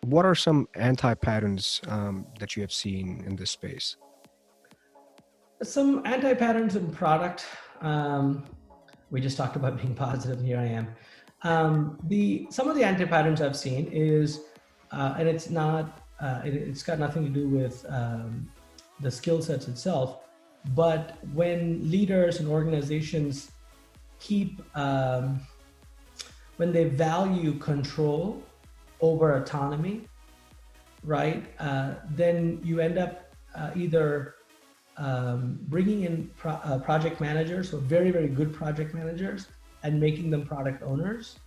What are some anti-patterns that you have seen in this space? Some anti-patterns in product. Um, we just talked about being positive. Here I am. The some of the anti-patterns I've seen is, and it's not. It's got nothing to do with the skill sets itself, but when leaders and organizations keep when they value control over autonomy, right? Then you end up either bringing in project managers, so very, very good project managers, and making them product owners.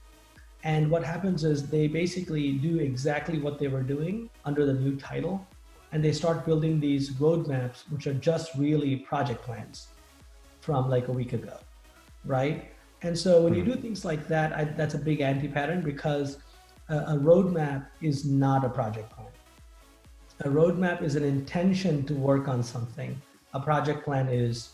And what happens is they basically do exactly what they were doing under the new title, and they start building these roadmaps, which are just really project plans from like a week ago, right? And so when you Mhm. do things like that, that's a big anti-pattern because a roadmap is not a project plan. A roadmap is an intention to work on something. A project plan is,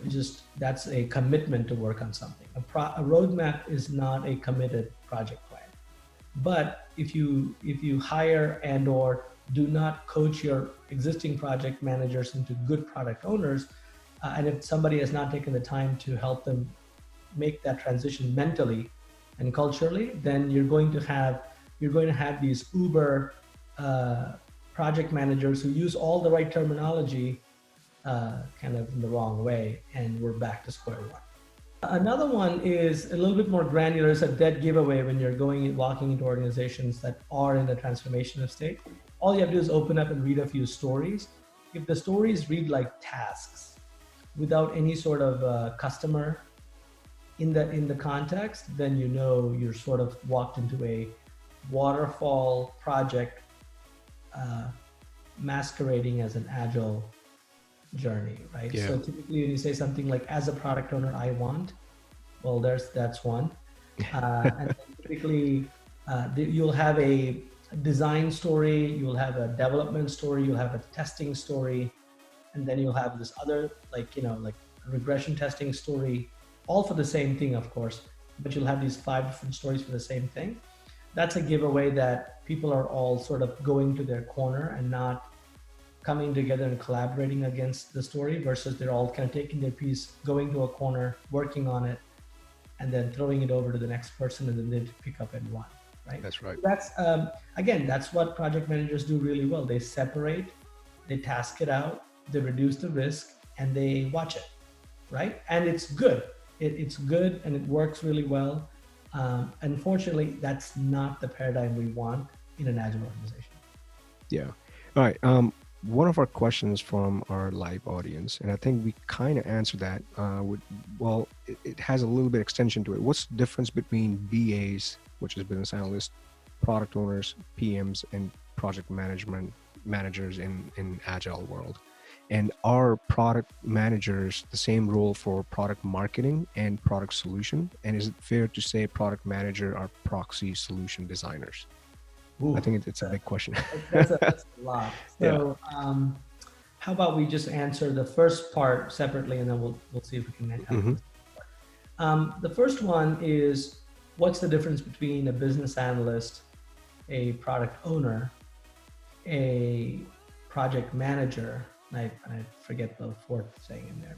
just that's a commitment to work on something. A roadmap is not a committed project plan. But if you hire and or do not coach your existing project managers into good product owners, and if somebody has not taken the time to help them make that transition mentally and culturally, then you're going to have these uber uh, project managers who use all the right terminology kind of in the wrong way, and we're back to square one. Another one is a little bit more granular. It's a dead giveaway when you're walking into organizations that are in the transformational state. All you have to do is open up and read a few stories. If the stories read like tasks without any sort of customer in the context, then you know you're sort of walked into a waterfall project uh, masquerading as an agile journey, right? Yeah. So typically, when you say something like "as a product owner, I want," well, that's one, and then typically you'll have a design story, you'll have a development story, you'll have a testing story, and then you'll have this other like regression testing story, all for the same thing, of course, but you'll have these five different stories for the same thing. That's a giveaway that people are all sort of going to their corner and not coming together and collaborating against the story, versus they're all kind of taking their piece, going to a corner, working on it, and then throwing it over to the next person, and then they pick up and run, right? That's right. So that's again, that's what project managers do really well. They separate, they task it out, they reduce the risk, and they watch it, right? And it's good. It's good and it works really well. Unfortunately, that's not the paradigm we want in an agile organization. Yeah. All right. One of our questions from our live audience, and I think we kind of answered that. Well, it has a little bit extension to it. What's the difference between BAs, which is business analysts, product owners, PMs, and project management managers in agile world? And are product managers the same role for product marketing and product solution? And is it fair to say product manager are proxy solution designers? I Ooh, think it's a big question. that's a lot. Yeah. So, how about we just answer the first part separately, and then we'll see if we can tackle Hmm. this. The first one is, what's the difference between a business analyst, a product owner, a project manager? And I forget the fourth saying in there,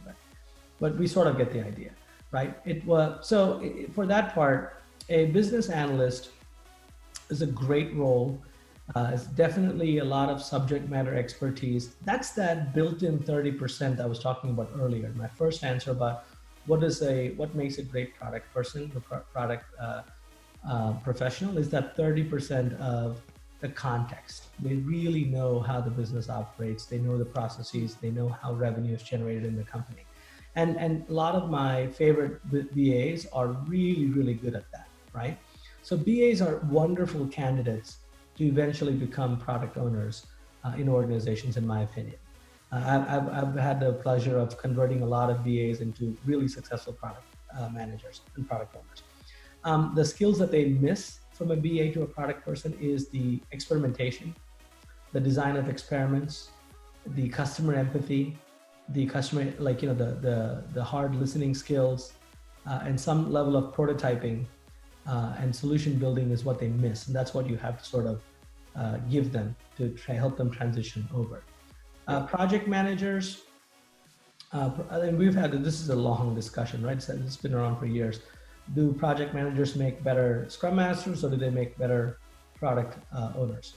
but we sort of get the idea, right? It was so for that part, a business analyst is a great role. It's definitely a lot of subject matter expertise. That's that built-in 30% I was talking about earlier. My first answer about what makes a great product person, the product professional, is that 30% of the context. They really know how the business operates. They know the processes. They know how revenue is generated in the company. And a lot of my favorite BAs are really, really good at that, right? So BAs are wonderful candidates to eventually become product owners in organizations, in my opinion. I've had the pleasure of converting a lot of BAs into really successful product managers and product owners. The skills that they miss from a BA to a product person is the experimentation, the design of experiments, the customer empathy, the customer, the hard listening skills, and some level of prototyping, and solution building is what they miss, and that's what you have to sort of give them to help them transition over. Yeah. Project managers, and we've had this is a long discussion, right? So it's been around for years. Do project managers make better scrum masters, or do they make better product owners?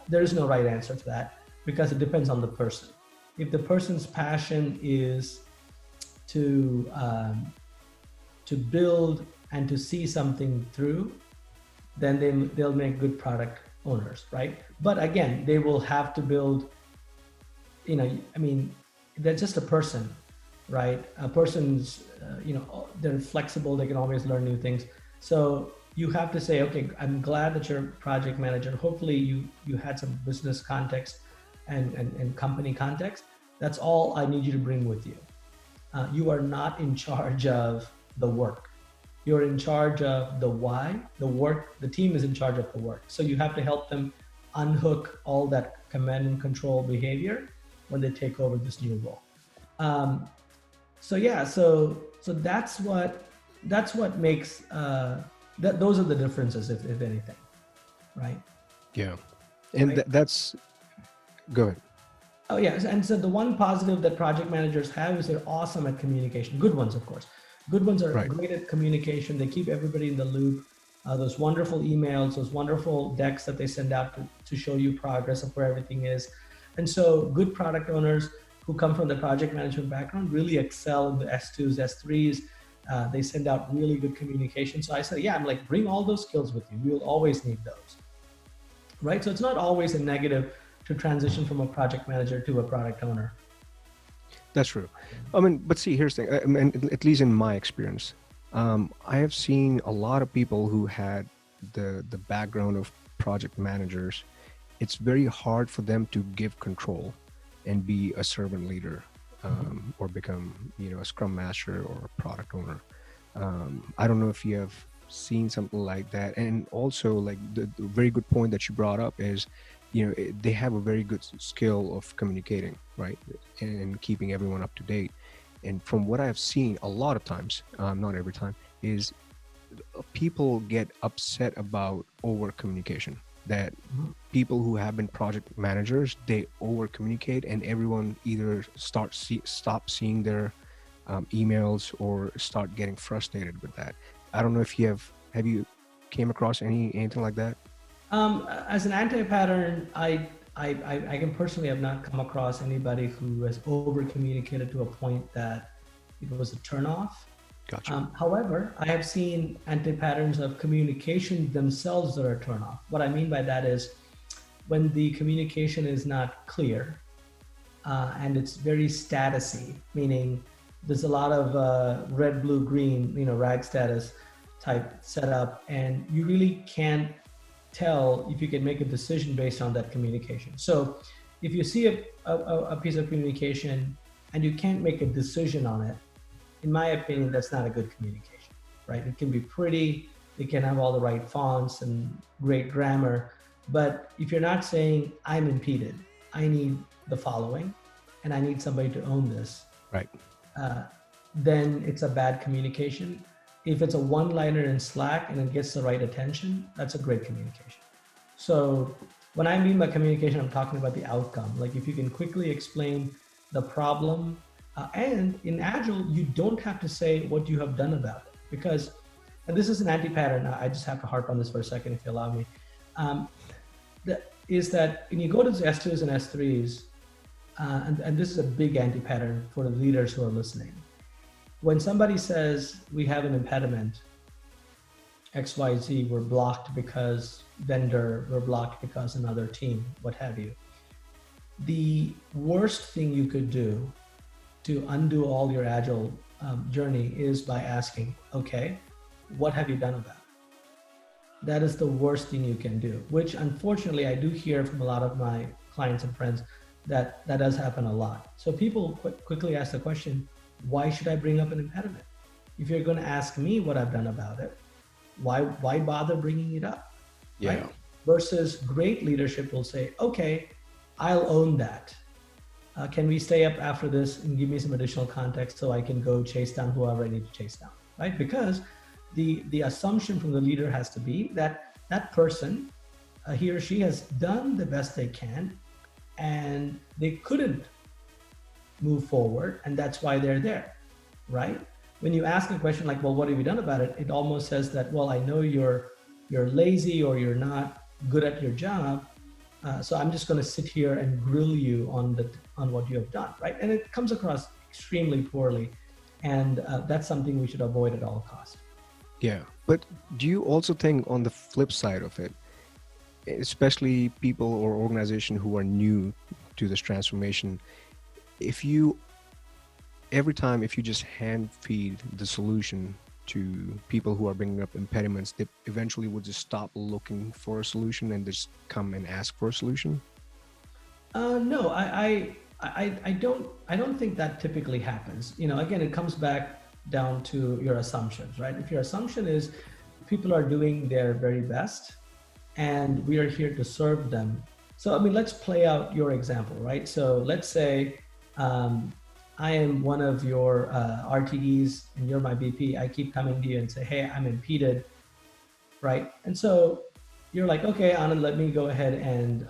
There is no right answer to that because it depends on the person. If the person's passion is to to build and to see something through, then they'll make good product owners, right? But again, they will have to build, I mean, they're just a person, right? A person's, they're flexible, they can always learn new things. So you have to say, okay, I'm glad that you're a project manager. Hopefully you had some business context and company context. That's all I need you to bring with you. You are not in charge of the work. You're in charge of the why, the work, the team is in charge of the work. So you have to help them unhook all that command and control behavior when they take over this new role. Um, so yeah, so that's what makes those are the differences, if anything, right? Yeah. And Right. that's go ahead. Oh yeah, and so the one positive that project managers have is they're awesome at communication. Good ones, of course. Good ones are Right. great at communication. They keep everybody in the loop. Those wonderful emails, those wonderful decks that they send out to show you progress of where everything is. And so good product owners who come from the project management background really excel in the S2s, S3s. They send out really good communication. So I said, yeah, I'm like, bring all those skills with you. You'll always need those, right? So it's not always a negative to transition from a project manager to a product owner. That's true. I mean, but see, here's the thing. I mean, at least in my experience, I have seen a lot of people who had the background of project managers. It's very hard for them to give control and be a servant leader, Mhm. or become, a scrum master or a product owner. I don't know if you have seen something like that. And also, like the very good point that you brought up is, they have a very good skill of communicating, right, and keeping everyone up to date. And from what I've seen, a lot of times, not every time, is people get upset about over communication. That Mhm. people who have been project managers, they over communicate, and everyone either stop seeing their emails or start getting frustrated with that. I don't know if you came across anything like that. As an anti-pattern, I can personally have not come across anybody who has over communicated to a point that it was a turnoff. Gotcha. However, I have seen anti-patterns of communication themselves that are turnoff. What I mean by that is when the communication is not clear, and it's very statusy, meaning there's a lot of red, blue, green, rag status type setup, and you really can't tell if you can make a decision based on that communication. So if you see a piece of communication and you can't make a decision on it, in my opinion, that's not a good communication, right? It can be pretty, it can have all the right fonts and great grammar, but if you're not saying, I'm impeded, I need the following, and I need somebody to own this, Right. uh, then it's a bad communication. If it's a one-liner in Slack and it gets the right attention, that's a great communication. So when I mean by communication, I'm talking about the outcome. Like if you can quickly explain the problem, and in Agile, you don't have to say what you have done about it because, and this is an anti-pattern. I just have to harp on this for a second, if you allow me. Um, that is that when you go to the S2s and S3s, and this is a big anti-pattern for the leaders who are listening. When somebody says we have an impediment, XYZ, we're blocked because vendor, we're blocked because another team, what have you. The worst thing you could do to undo all your Agile journey is by asking, okay, what have you done about it? That is the worst thing you can do, which unfortunately I do hear from a lot of my clients and friends that that does happen a lot. So people quickly ask the question, why should I bring up an impediment? If you're going to ask me what I've done about it, why bother bringing it up, Yeah. right? Versus great leadership will say, okay, I'll own that. Can we stay up after this and give me some additional context so I can go chase down whoever I need to chase down, right? Because the assumption from the leader has to be that that person, he or she has done the best they can, and they couldn't move forward, and that's why they're there, right? When you ask a question like, well, what have you done about it, it almost says that, well, I know you're lazy or you're not good at your job, so I'm just going to sit here and grill you on what you have done, right? And it comes across extremely poorly, and that's something we should avoid at all costs. Yeah. But do you also think on the flip side of it, especially people or organization who are new to this transformation, if you every time if you just hand feed the solution to people who are bringing up impediments, they eventually would just stop looking for a solution and just come and ask for a solution? No, I don't think that typically happens. Again, it comes back down to your assumptions, right? If your assumption is people are doing their very best and we are here to serve them. So, I mean, let's play out your example, right? So, let's say I am one of your RTEs and you're my VP. I keep coming to you and say, hey, I'm impeded, right? And so you're like, okay, Anand, let me go ahead and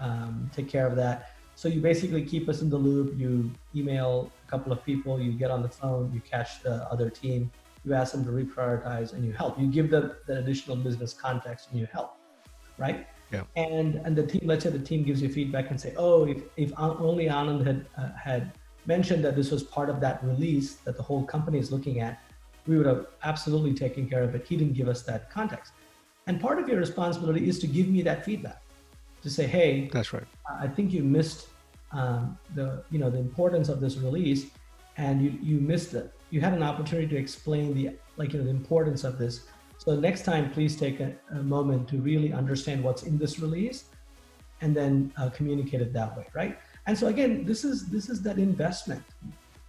take care of that. So you basically keep us in the loop. You email a couple of people, you get on the phone, you catch the other team, you ask them to reprioritize, and you help. You give them the additional business context and you help, right? Yeah. And the team, let's say the team gives you feedback and say, oh, if only Anand had mentioned that this was part of that release that the whole company is looking at, we would have absolutely taken care of it. He didn't give us that context. And part of your responsibility is to give me that feedback, to say, hey, That's right. I think you missed the importance of this release, and you missed it. You had an opportunity to explain the importance of this. So next time, please take a moment to really understand what's in this release, and then communicate it that way, right? And so again, this is that investment,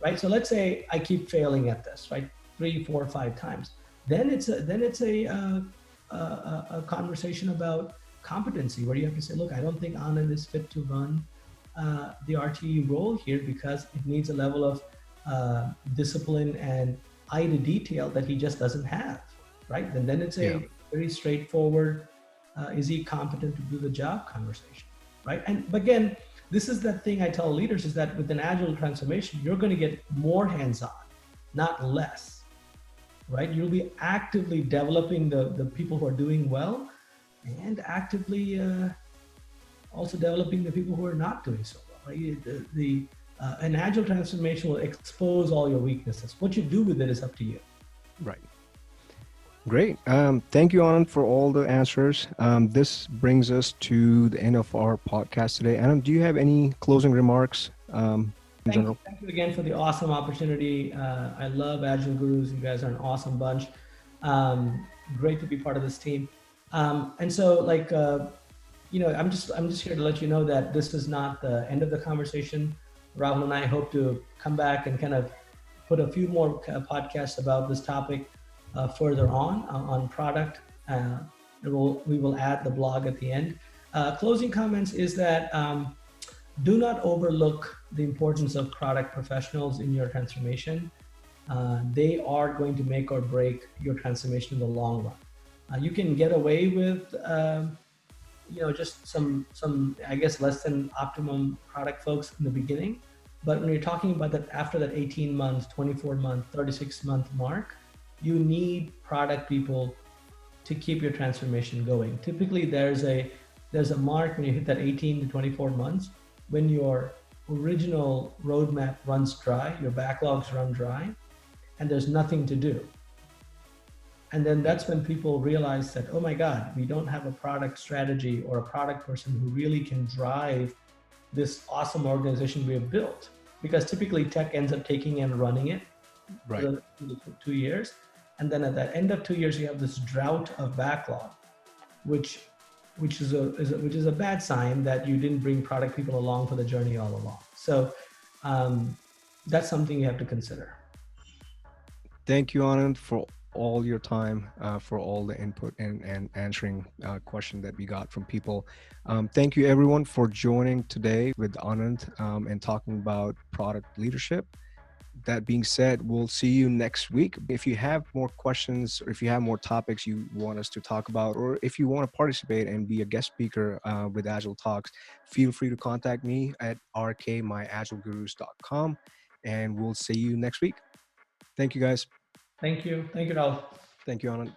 right? So let's say I keep failing at this, right? 3, 4, 5 times. Then it's a conversation about competency, where you have to say, look, I don't think Anand is fit to run the RTE role here because it needs a level of discipline and eye to detail that he just doesn't have, right? And then it's Yeah. a very straightforward, is he competent to do the job conversation, right? And again, this is that thing I tell leaders is that with an agile transformation, you're going to get more hands-on, not less, right? You'll be actively developing the people who are doing well, and actively also developing the people who are not doing so well. Right? An agile transformation will expose all your weaknesses. What you do with it is up to you. Right. Great. Thank you, Anand, for all the answers. This brings us to the end of our podcast today. Anand, do you have any closing remarks in general? Thank you again for the awesome opportunity. I love Agile Gurus. You guys are an awesome bunch. Great to be part of this team. And so, I'm just here to let you know that this is not the end of the conversation. Rahul and I hope to come back and kind of put a few more podcasts about this topic further on product. We will add the blog at the end. Closing comments is that do not overlook the importance of product professionals in your transformation. They are going to make or break your transformation in the long run. You can get away with just some I guess less than optimum product folks in the beginning, but when you're talking about that after that 18 months, 24-month, 36-month mark, you need product people to keep your transformation going. Typically there's a mark when you hit that 18 to 24 months when your original roadmap runs dry, your backlogs run dry, and there's nothing to do. And then that's when people realize that, oh my God, we don't have a product strategy or a product person who really can drive this awesome organization we have built. Because typically tech ends up taking and running it Right. for 2 years. And then at the end of 2 years, you have this drought of backlog, which is a bad sign that you didn't bring product people along for the journey all along. So that's something you have to consider. Thank you, Anand, for all your time, for all the input and answering question that we got from people. Thank you, everyone, for joining today with Anand and talking about product leadership. that being said, we'll see you next week. If you have more questions or if you have more topics you want us to talk about, or if you want to participate and be a guest speaker with Agile Talks, feel free to contact me at rkmyagilegurus.com, and we'll see you next week. Thank you, guys. Thank you. Thank you, Ralph. Thank you, Anand.